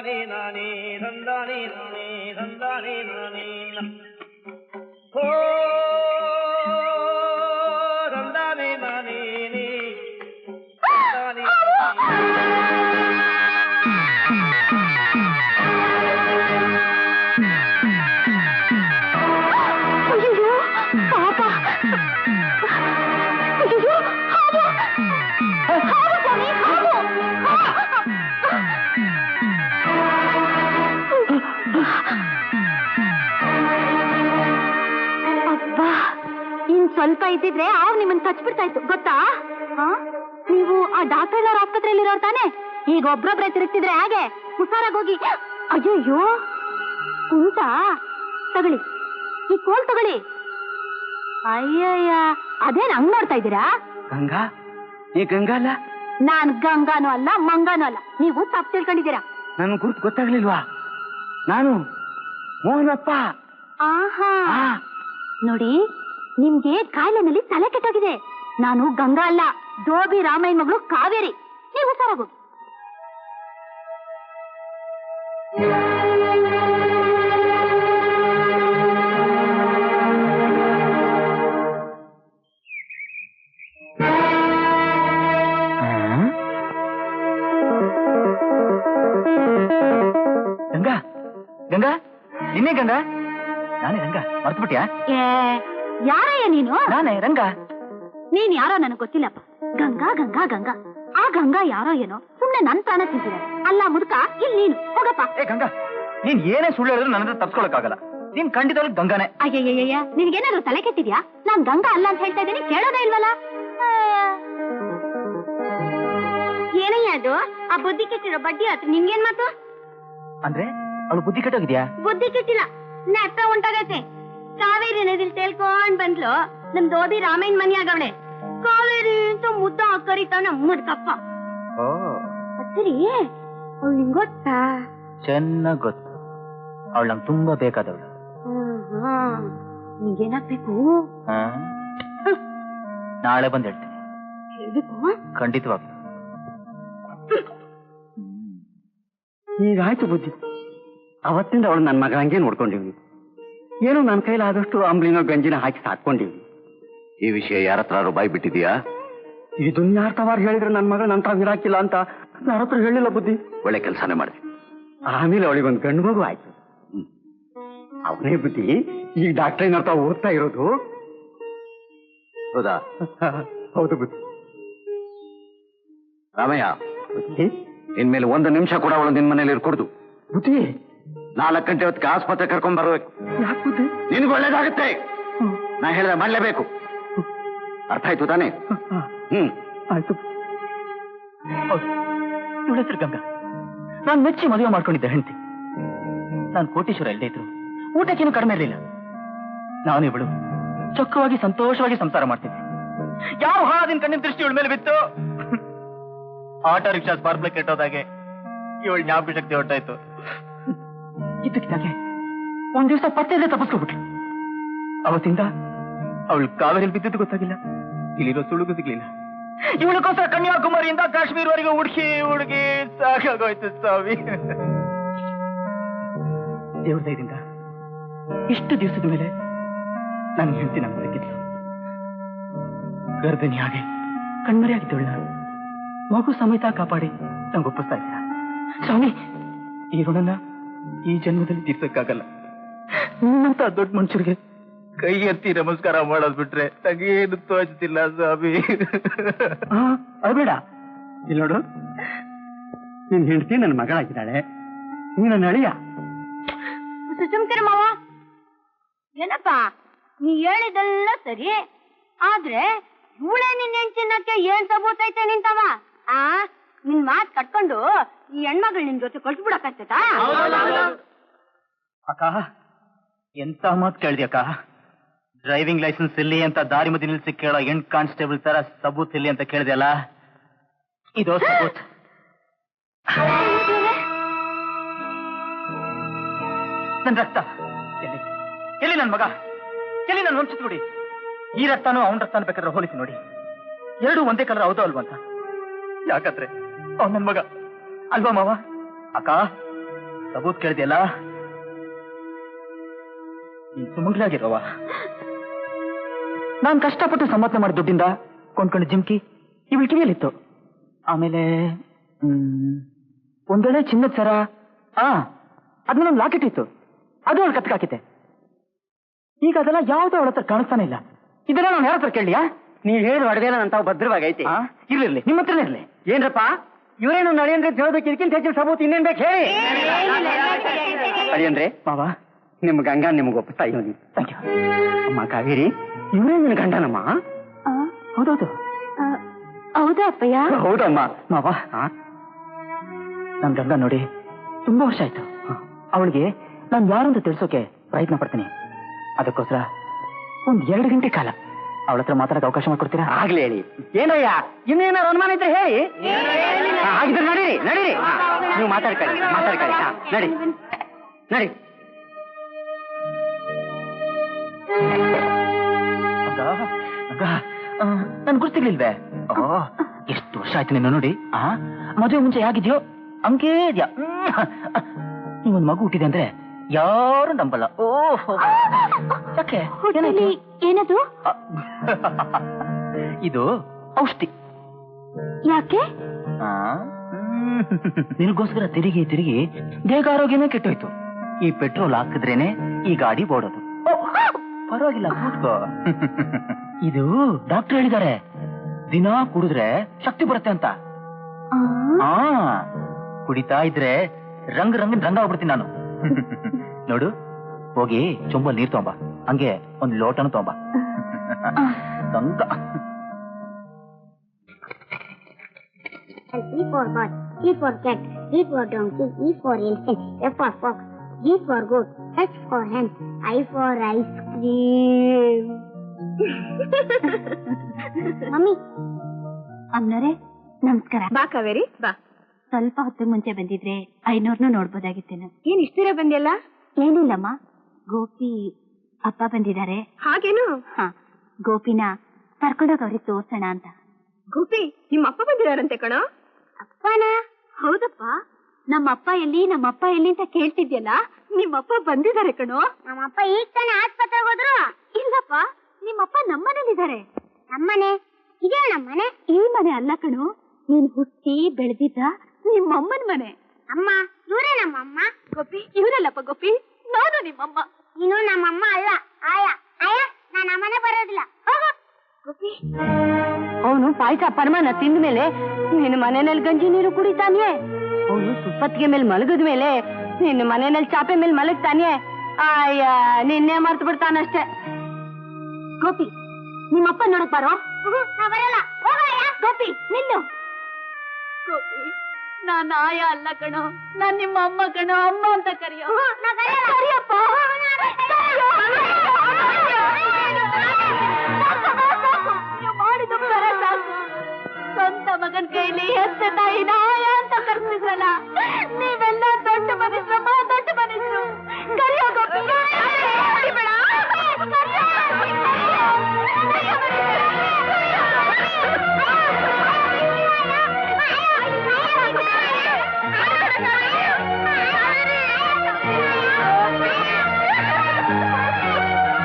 ದಂದಾನಿ ನಾನಿ ದಂದಾನಿ ನಾನಿ ದಂದಾನಿ ನಾನಿ ಹೋ ದಂದಾನಿ ನಾನಿ ದಂದಾನಿ ಸ್ವಲ್ಪ ಇದ್ದಿದ್ರೆ ಅವ್ರು ನಿಮ್ಮನ್ನ ಕಚ್ಬಿಡ್ತಾ ಇತ್ತು ಗೊತ್ತಾ? ನೀವು ಆ ಡಾಕ್ಟರ್ ಅವ್ರ ಆಸ್ಪತ್ರೆಯಲ್ಲಿ ಇರೋರು ತಾನೆ? ಈಗ ಒಬ್ರೊಬ್ರೆ ತಿರುಗ್ತಿದ್ರೆ ಹಾಗೆ ಹುಷಾರಾಗೋಗಿ. ಅಯ್ಯಯ್ಯೋ ಕುಂಟ ತಗೊಳ್ಳಿ, ಈ ಕೋಲ್ ತಗೊಳ್ಳಿ. ಅಯ್ಯಯ್ಯ ಅದೇನ್ ಹಂಗ್ ನೋಡ್ತಾ ಇದ್ದೀರಾ? ಗಂಗಾ, ನೀ ಗಂಗಾ ಅಲ್ಲ? ನಾನ್ ಗಂಗಾನೂ ಅಲ್ಲ ಮಂಗಾನೂ ಅಲ್ಲ, ನೀವು ತಪ್ಪು ತಿಳ್ಕೊಂಡಿದ್ದೀರಾ. ನನ್ ಗುರ್ತು ಗೊತ್ತಾಗ್ಲಿಲ್ವಾ? ನಾನು ಮೋಹನಪ್ಪ. ಆಹಾ ನೋಡಿ, ನಿಮ್ಗೆ ಕಾಯಿಲೆನಲ್ಲಿ ತಲೆ ಕೆಟ್ಟೋಗಿದೆ. ನಾನು ಗಂಗಾ ಅಲ್ಲ, ದೋಬಿ ರಾಮಯ್ಯನ ಮಗಳು ಕಾವೇರಿ. ನೀವು ಹುಷಾರಾಗೋಗಿ. ಗಂಗಾ ಗಂಗಾ, ನಿನ್ನೆ ಗಂಗಾ? ನಾನೇ ರಂಗ, ಮರ್ತ್ಬಿಟ್ಯಾ? ಯಾರಯ್ಯ ನೀನು? ನಾನೇ ರಂಗ. ನೀನ್ ಯಾರೋ ನನಗ್ ಗೊತ್ತಿಲ್ಲಪ್ಪ. ಗಂಗಾ ಗಂಗಾ ಗಂಗಾ, ಆ ಗಂಗಾ ಯಾರೋ ಏನೋ ಸುಮ್ನೆ ನನ್ ಪ್ರಾಣ ತಿಂತೀರ. ಅಲ್ಲ ಮುದುಕ, ಇಲ್ಲಿ ನೀನು ಹೋಗಪ್ಪ. ಏ ಗಂಗಾ, ನೀನ್ ಏನೇ ಸುಳ್ಳು ಹೇಳಿದ್ರು ನನ್ನ ತಪ್ಸ್ಕೊಳಕ್ಕಾಗಲ್ಲ. ನೀನ್ ಖಂಡಿತವಾಗ್ಲೂ ಗಂಗಾನೆ. ಅಯ್ಯಯ್ಯಯ್ಯ, ನಿನ್ಗೇನಾದ್ರು ತಲೆ ಕೆಟ್ಟಿದ್ಯಾ? ನಾನ್ ಗಂಗಾ ಅಲ್ಲ ಅಂತ ಹೇಳ್ತಾ ಇದ್ದೀನಿ, ಕೇಳೋದೇ ಇಲ್ವಲ್ಲ? ಏನಯ್ಯ ಅದು? ಆ ಬುದ್ಧಿ ಕೆಟ್ಟಿರೋ ಬಡ್ಡಿ ಹತ್ರ ನಿಮ್ಗೇನ್ ಮಾತು? ಅಂದ್ರೆ ಅವಳು ಬುದ್ಧಿ ಕೆಟ್ಟೋಗಿದ್ಯಾ? ಬುದ್ಧಿ ಕೆಟ್ಟಿಲ್ಲ, ನೆತ್ತ ಉಂಟಾಗೈತೆ. ಕಾವೇರಿ ನದಿಲ್ ತೇಲ್ಕೊಂಡ್ ಬಂದ್ಲು, ನಮ್ ದೋಬಿ ರಾಮಯ್ಯನ್ ಮನಿ ಆಗವಳೆ. ಕಾವೇರಿ ಅಂತ ಮುದ್ದ ಕರಿತಾವ ಮುದ್ಕಪ್ಪ. ಸರಿ, ಅವಳು ನಿಂಗ್ ಗೊತ್ತಾ? ಚೆನ್ನಾಗ್ ಗೊತ್ತು. ಅವಳು ನಂಗೆ ತುಂಬಾ ಬೇಕಾದವಳು. ನಿಂಗೇನಾಗ್ಬೇಕು? ನಾಳೆ ಬಂದ್ ಹೇಳ್ತೀನಿ. ಹೇಳ್ಬೇಕು? ಖಂಡಿತವಾಗಿ. ಈಗಾಯ್ತು ಬುದ್ಧಿ. ಅವತ್ತಿಂದ ಅವಳು ನನ್ನ ಮಗ ಹಂಗೆ ನೋಡ್ಕೊಂಡಿವಿ. ಏನೋ ನನ್ನ ಕೈಲಾದಷ್ಟು ಅಂಬ್ಲಿನೋ ಗಂಜಿನ ಹಾಕಿ ಸಾಕೊಂಡಿವಿ. ಈ ವಿಷಯ ಯಾರ ಹತ್ರ ಬಾಯ್ ಬಿಟ್ಟಿದ್ಯಾ? ಇದನ್ನ ಯಾರ ತವಾರ ಹೇಳಿದ್ರೆ ನನ್ನ ಮಗಳು ನನ್ನ ತಾವ್ ಇರಾಕಿಲ್ಲ ಅಂತ ಯಾರ ಹತ್ರ ಹೇಳಿಲ್ಲ ಬುದ್ಧಿ. ಒಳ್ಳೆ ಕೆಲಸನೇ ಮಾಡಿ. ಆಮೇಲೆ ಅವಳಿಗೊಂದು ಗಂಡು ಮಗು ಆಯ್ತು. ಅವನೇ ಬುದ್ಧಿ ಈಗ ಡಾಕ್ಟ್ರಿನ ತಾವ್ ಓದ್ತಾ ಇರೋದು. ಹೌದಾ? ಹೌದು ಬುದ್ಧಿ. ರಾಮಯ್ಯ, ಬುದ್ಧಿ ಇನ್ಮೇಲೆ 1 ನಿಮಿಷ ಕೂಡ ಅವಳು ನಿನ್ ಮನೇಲಿ ಇರ್ಕೊಡ್ದು. ಬುದ್ಧಿ 4 ಗಂಟೆ ಹೊತ್ತಿಗೆ ಆಸ್ಪತ್ರೆ ಕರ್ಕೊಂಡ್ ಬರ್ಬೇಕು. ಯಾಕೆ ಬುದ್ಧಿ? ನಿನ್ಗೆ ಒಳ್ಳೇದಾಗುತ್ತೆ. ನಾ ಹೇಳಿದ್ರೆ ಮಾಡ್ಲೇಬೇಕು. ಅರ್ಥ ಆಯ್ತು ತಾನೆ? ಆಯ್ತು. ಇವಳ ಹೆಸರು ಗಂಗಾ. ನಾನ್ ಮೆಚ್ಚಿ ಮದುವೆ ಮಾಡ್ಕೊಂಡಿದ್ದೆ ಹೆಂಡತಿ. ನಾನ್ ಕೋಟೀಶ್ವರ ಇಲ್ಲದೆ ಇದ್ರು ಊಟಕ್ಕೇನು ಕಡಿಮೆ ಇರಲಿಲ್ಲ. ನಾನು ಇವಳು ಚೊಕ್ಕವಾಗಿ ಸಂತೋಷವಾಗಿ ಸಂಸಾರ ಮಾಡ್ತಿದ್ದೆ. ಯಾವ ಹಾದಿನ ಕಣ್ಣಿನ ದೃಷ್ಟಿ ಇವಳ ಮೇಲೆ ಬಿತ್ತು. ಆಟೋ ರಿಕ್ಷಾ ಸ್ಪಾರ್ಕ್ಲೆ ಕೆಟ್ಟೋದಾಗೆ ಇವಳು ಜ್ಞಾಪಕ ಶಕ್ತಿ ಹೊರಟಾಯ್ತು. ಇದ್ದಕ್ಕಿದ್ದಾಗೆ ಒಂದ್ ದಿವಸ ಪತ್ತೆಯಲ್ಲೇ ತಪ್ಪಿಸ್ಕೊಬಿಟ್ಲು. ಅವತ್ತಿಂದ ಅವಳು ಕಾವೇರಿಯಲ್ಲಿ ಬಿದ್ದಿದ್ದು ಗೊತ್ತಾಗಿಲ್ಲ, ಇಲ್ಲಿರೋ ಸುಳುಗು ಸಿಗ್ಲಿಲ್ಲ. ಇವಳಿಗೋಸ್ಕರ ಕನ್ಯಾಕುಮಾರಿಯಿಂದ ಕಾಶ್ಮೀರವರೆಗೆ ಹುಡುಕಿ ಹುಡುಗಿ ಸಾಕಾಗೋಯ್ತು ಸ್ವಾಮಿ. ದೇವ್ರ ದಯದಿಂದ ಇಷ್ಟು ದಿವಸದ ಮೇಲೆ ನನ್ನ ಹೆಂಡತಿ ನಂಗೆ ಬದುಕಿದ್ಲು. ಗರ್ಭಿಣಿ ಹಾಗೆ ಕಣ್ಮರೆಯಾಗಿದ್ದಳು. ನಾನು ಮಗು ಸಮೇತ ಕಾಪಾಡಿ ನಂಗೆ ಒಪ್ಪಿಸ್ತಾ ಇದ್ದ. ಸ್ವಾಮಿ, ಈ ಋಣನ ಈ ಜನ್ಮದಲ್ಲಿ ತೀರ್ಸಕ್ಕಾಗಲ್ಲ. ನಿಮ್ಮಂತ ದೊಡ್ಡ ಮನುಷ್ಯರಿಗೆ ಕೈ ಎತ್ತಿ ನಮಸ್ಕಾರ ಮಾಡೋದ್ ಬಿಟ್ರೆ ತಗೇನು ತೋಚ್ತಿಲ್ಲ ಸ್ವಾಮಿ. ಅಬೇಡ, ಇಲ್ಲಿ ನೋಡು, ನಿನ್ ಹೆಂಡತಿ ನನ್ನ ಮಗಳಾಗಿದ್ದಾಳೆ, ನೀನ ನಳಿಯ. ಸುಮ್ಕರ ಮಾವ, ಏನಪ್ಪ ನೀ ಹೇಳಿದೆಲ್ಲ ಸರಿ, ಆದ್ರೆ ಇವಳೇ ನಿನ್ ಹೆಂಡ್ತಿನಕ್ಕೆ ಏನ್ ಸಬೂತ್ ಐತೆ ನಿಂತವ? ನಿನ್ ಮಾತ್ ಕಟ್ಕೊಂಡು ಈ ಹೆಣ್ಮಗಳು ನಿನ್ ಜೊತೆ ಕಳ್ಸ್ಬಿಡಕ್ಕಾಗ್ತೈತಾ? ಅಕ್ಕ, ಎಂತ ಮಾತು ಕೇಳ್ದಿ ಅಕ್ಕ. ಡ್ರೈವಿಂಗ್ ಲೈಸೆನ್ಸ್ ಇಲ್ಲಿ ಅಂತ ದಾರಿ ಮಧ್ಯೆ ನಿಲ್ಸಿ ಕೇಳೋ ಹೆಣ್ ಕಾನ್ಸ್ಟೇಬಲ್ ತರ ಸಬೂತ್ ಇಲ್ಲಿ ಅಂತ ಕೇಳಿದೆ ಅಲ್ಲ, ಇದು ಸಬೂತ್. ನನ್ ರಕ್ತ ಎಲ್ಲಿ ಎಲ್ಲಿ ನನ್ ಮಗ, ಎಲ್ಲಿ ನನ್ ವಂಶದ ಗುಡಿ? ಈ ರಕ್ತಾನು ಅವನ ರಕ್ತಾನು ಬೇಕಾದ್ರೆ ಹೋಲಿಸಿ ನೋಡಿ, ಎರಡೂ ಒಂದೇ ಕಲರ್ ಹೌದೋ ಅಲ್ವಾ ಅಂತ. ಯಾಕಂದ್ರೆ ಅವ್ನು ನನ್ ಮಗ ಅಲ್ವಾ ಮಾವ? ಅಕ್ಕ, ಸಬೂತ್ ಕೇಳಿದೆಯಲ್ಲ, ನೀನ್ ಸುಮಂಗ್ಲಾಗಿರೋವ. ನಾನ್ ಕಷ್ಟಪಟ್ಟು ಸಂಪಾದನೆ ಮಾಡಿದ ದುಡ್ಡಿಂದ ಕೊಂಡ್ಕೊಂಡು ಜಿಮ್ಕಿ ಇವಳ ಕಿವಿಯಲ್ಲಿತ್ತು. ಆಮೇಲೆ ಒಂದೊಳ್ಳೆ ಚಿನ್ನದ ಸರ, ಅದನ್ನೊಂದು ಲಾಕೆಟ್ ಇತ್ತು, ಅದು ಅವಳು ಕತ್ಕಾಕಿತೆ. ಈಗ ಅದೆಲ್ಲ ಯಾವುದೋ ಅವಳ ಹತ್ರ ಕಾಣಿಸ್ತಾನೆ ಇಲ್ಲ. ಇದೆಲ್ಲ ನಾನು ಯಾರ ಹತ್ರ ಕೇಳಿಯಾ? ನೀವ್ ಹೇಳಿ ಒಡವೆಲ್ಲ ನಂತಾವ್ ಭದ್ರವಾಗೈತಿ. ಇರ್ಲಿರ್ಲಿ, ನಿಮ್ಮ ಹತ್ರನೇ ಇರ್ಲಿ. ಏನ್ರಪ್ಪ ಇವರೇನು ನಡೆಯಂದ್ರೆ ಹೇಳೋದಕ್ಕೆ ಇದಕ್ಕಿಂತ ಹೆಚ್ಚಿನ ಸಬೂತ್ ಇನ್ನೇನ್ ಬೇಕು ಹೇಳಿ. ಅಳಿಯಂದ್ರೆ ಮಾವ, ನಿಮ್ ಗಂಗ ನಿಮ್ಗೆ ಒಪ್ಪಿಸ್ತಾ ಇವನಿ. Thank you. ಅಮ್ಮ ಕಾವೇರಿ, ಇವರೇ ನಿನ್ ಗಂಡನಮ್ಮ? ಹೌದೌದು. ಹೌದಾ ಅಪ್ಪಯ್ಯ? ಹೌದಮ್ಮ. ಮಾವ, ನನ್ ಗಂಗ ನೋಡಿ ತುಂಬಾ ವರ್ಷ ಆಯ್ತು. ಅವಳಿಗೆ ನಾನು ಯಾರಂತ ತಿಳಿಸೋಕೆ ಪ್ರಯತ್ನ ಪಡ್ತೀನಿ. ಅದಕ್ಕೋಸ್ಕರ 1-2 ಗಂಟೆ ಕಾಲ ಅವಳ ಹತ್ರ ಮಾತಾಡಕ್ಕೆ ಅವಕಾಶ ಮಾಡ್ಕೊಡ್ತೀರಾ? ಆಗ್ಲಿ ಹೇಳಿ. ಏನಯ್ಯ, ಇನ್ನೇನಾರು ಅನುಮಾನ ಇದ್ರೆ ಹೇಳಿ. ಹಾಗಿದ್ರೆ ನಡೀರಿ ನಡೀರಿ, ನೀವು ಮಾತಾಡ್ಕೊಳ್ಳಿ ನಡಿ ನಡಿ. ನನ್ ಗುರ್ತಿರ್ಲಿಲ್ವೇ? ಎಷ್ಟು ವರ್ಷ ಆಯ್ತು ನಿನ್ನ ನೋಡಿ. ಮದುವೆ ಮುಂಚೆ ಹೇಗಿದ್ಯೋ ಹಂಗೇ ಇದ್ಯಾ. ನೀವೊಂದು ಮಗು ಹುಟ್ಟಿದೆ ಅಂದ್ರೆ ಯಾರು ನಂಬಲ್ಲ. ಓಹೋ, ಯಾಕೆ? ಏನದು? ಇದು ಔಷಧಿ. ಯಾಕೆ? ನಿನಗೋಸ್ಕರ ತಿರುಗಿ ತಿರುಗಿ ದೇಹ ಆರೋಗ್ಯನೇ ಕೆಟ್ಟೋಯ್ತು. ಈ ಪೆಟ್ರೋಲ್ ಹಾಕಿದ್ರೇನೆ ಈ ಗಾಡಿ ಓಡೋದು. ಪರವಾಗಿಲ್ಲ, ಕೂತ್ಕೋ. ಇದು ಡಾಕ್ಟರ್ ಹೇಳಿದ್ದಾರೆ, ದಿನ ಕುಡಿದ್ರೆ ಶಕ್ತಿ ಬರುತ್ತೆ ಅಂತ. ಕುಡಿತಾ ಇದ್ರೆ ರಂಗಿನ ರಂಗ ಆಗ್ಬಿಡ್ತೀನಿ ನಾನು. ನೋಡು, ಹೋಗಿ ಚೊಂಬಲ್ ನೀರ್ ತಗೊಂಬ, ಹಂಗೆ ಒಂದ್ ಲೋಟನು ತಗೊಂಬ. ರಂಗ. E for ball, C for cat, D for donkey, E for elephant, F for fox, G for goat, H for hen, I for ice cream. Mummy, ಅಮ್ಮನವರೇ ನಮಸ್ಕಾರ. ಬಾ ಕಾವೇರಿ ಬಾ. ಸ್ವಲ್ಪ ಹೊತ್ತು ಮುಂಚೆ ಬಂದಿದ್ರೆ 500 ನೋಡ್ಬೋದಾಗಿತ್ತೇನು. ಏನ್ ಇಷ್ಟಿರ ಬಂದಿಲ್ಲ? ಏನಿಲ್ಲಮ್ಮ, ಗೋಪಿ ಅಪ್ಪ ಬಂದಿದ್ದಾರೆ. ಹಾಗೇನು? ಗೋಪಿನ ಕರ್ಕೊಂಡೋಗಿ ಅವ್ರಿಗೆ ತೋರ್ಸೋಣ ಅಂತ. ಗೋಪಿ, ನಿಮ್ಮ ಅಪ್ಪ ಬಂದಿದಾರಂತೆ ಕಣ. ಅಪ್ಪನ? ಹೌದಪ್ಪ. ನಮ್ಮಪ್ಪ ಎಲ್ಲಿ ಅಂತ ಕೇಳ್ತಿದ್ಯಲ್ಲ, ನಿಮ್ಮಪ್ಪ ಬಂದಿದ್ದಾರೆ ಕಣೋ. ನಮ್ಮಪ್ಪ ಈಗ ತಾನೇ ಆಸ್ಪತ್ರೆಗೆ ಹೋದ್ರು. ಇಲ್ಲಪ್ಪ, ನಿಮ್ಮಪ್ಪ ನಮ್ಮನೇಲಿದ್ದಾರೆ. ನಮ್ಮನೆ? ಇದೇ ನಮ್ಮನೆ? ಈ ಮನೆ ಅಲ್ಲ ಕಣೋ, ನೀನ್ ಹುಟ್ಟಿ ಬೆಳೆದಿದ್ದ ನಿಮ್ಮಮ್ಮನ ಮನೆ. ಅಮ್ಮ ಇವರೇ ನಮ್ಮಮ್ಮ. ಗೋಪಿ ಇವರಲ್ಲಪ್ಪ ಗೋಪಿ, ನಾನು ನಿಮ್ಮಮ್ಮ. ನೀನು ನಮ್ಮಮ್ಮ ಅಲ್ಲ, ಆಯ. ನಾನು ನಮ್ಮನೆ ಬರೋದಿಲ್ಲ. ಗೋಪಿ, ಅವನು ಪಾಯಸ ಪರಮಾನ ತಿಂದ ಮೇಲೆ ನಿನ್ನ ಮನೆಯಲ್ಲಿ ಗಂಜಿ ನೀರು ಕುಡಿತಾನೆ. ಅವನು ಸುಪ್ಪತ್ತಿಗೆ ಮೇಲೆ ಮಲಗದ ಮೇಲೆ ನಿನ್ನ ಮನೆಯಲ್ಲಿ ಚಾಪೆ ಮೇಲೆ ಮಲಗ್ತಾನೆ. ಅಯ್ಯ, ನಿನ್ನೆ ಮರ್ತು ಬಿಡ್ತಾನಷ್ಟೇ. ಗೋಪಿ, ನಿಮ್ಮಪ್ಪ ನೋಡಕ್ ಬಾರೋ. ಬರಲ್ಲ. ಗೋಪಿ ನಿಲ್ಲು. ಗೋಪಿ, ನಾನು ಆಯ ಅಲ್ಲ ಕಣೋ, ನಾನ್ ನಿಮ್ಮ ಅಮ್ಮ ಕಣೋ. ಅಮ್ಮ ಅಂತ ಕರಿಯೋ. ನಾ ಬರಲ್ಲ. ಕರಿಯಪ್ಪ.